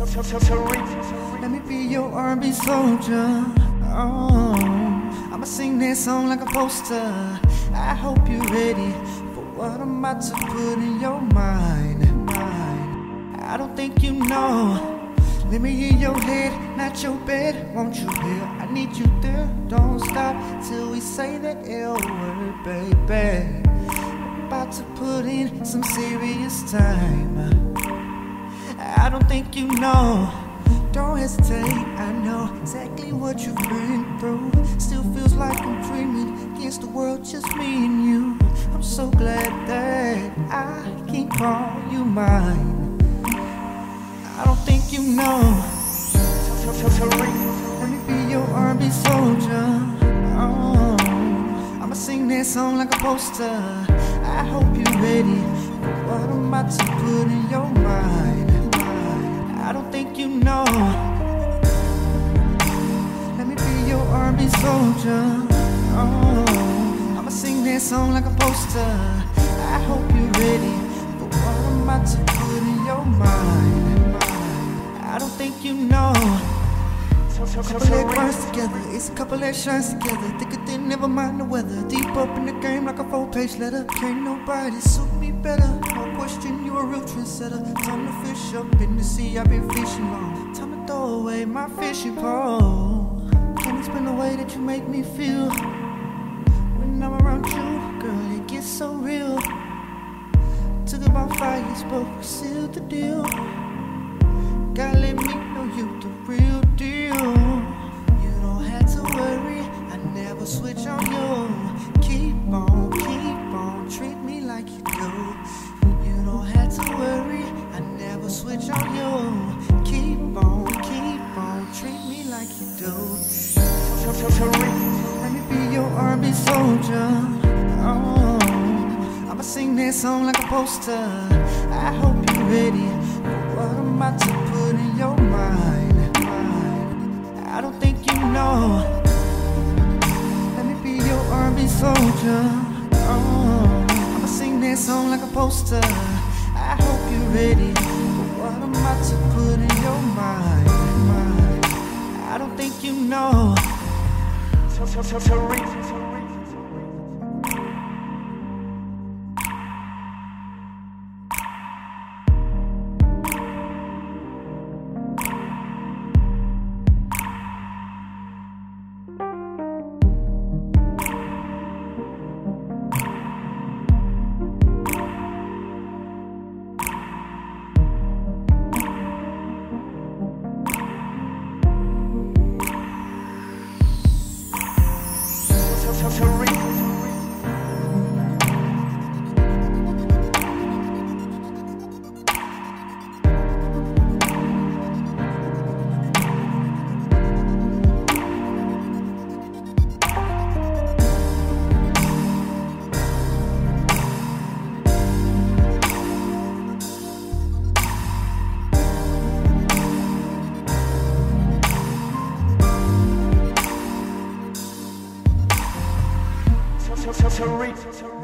Let me be your R&B soldier. Oh, I'ma sing that song like a poster. I hope you're ready for what I'm about to put in your mind. I don't think you know. Let me hear your head, not your bed. Won't you hear? I need you there. Don't stop till we say the L word, baby. About to put in some serious time. I don't think you know. Don't hesitate, I know exactly what you've been through. Still feels like I'm dreaming against the world, just me and you. I'm so glad that I can call you mine. I don't think you know. Let me be your R&B soldier. Oh, I'ma sing that song like a poster. I hope you're ready for what I'm about to put in your mind. I don't think you know. Let me be your R&B soldier. Oh, I'ma sing that song like a poster. I hope you're ready for what I'm about to put in your mind. I don't think you know. Couple that grinds together, it's a couple that shines together. Thicker than never mind the weather. Deep up in the game like a 4-page letter. Can't nobody suit me better. No question, you a real trendsetter. Time to fish up in the sea, I've been fishing long. Time to throw away my fishing pole. Can't explain the way that you make me feel. When I'm around you, girl, it gets so real. Took about 5 years, but we sealed the deal. Gotta let me know you the real deal. You don't have to worry, I never switch on you. Keep on, treat me like you do. You don't have to worry, I never switch on you. Keep on, treat me like you do. Let me be your R&B soldier. Oh, I'ma sing that song like a poster. I hope you're ready for what I'm about to put in your mind. I don't think you know. Let me be your R&B soldier. Oh, I'ma sing that song like a poster. I hope you're ready for what I'm about to put in your mind. I don't think you know. Tariq.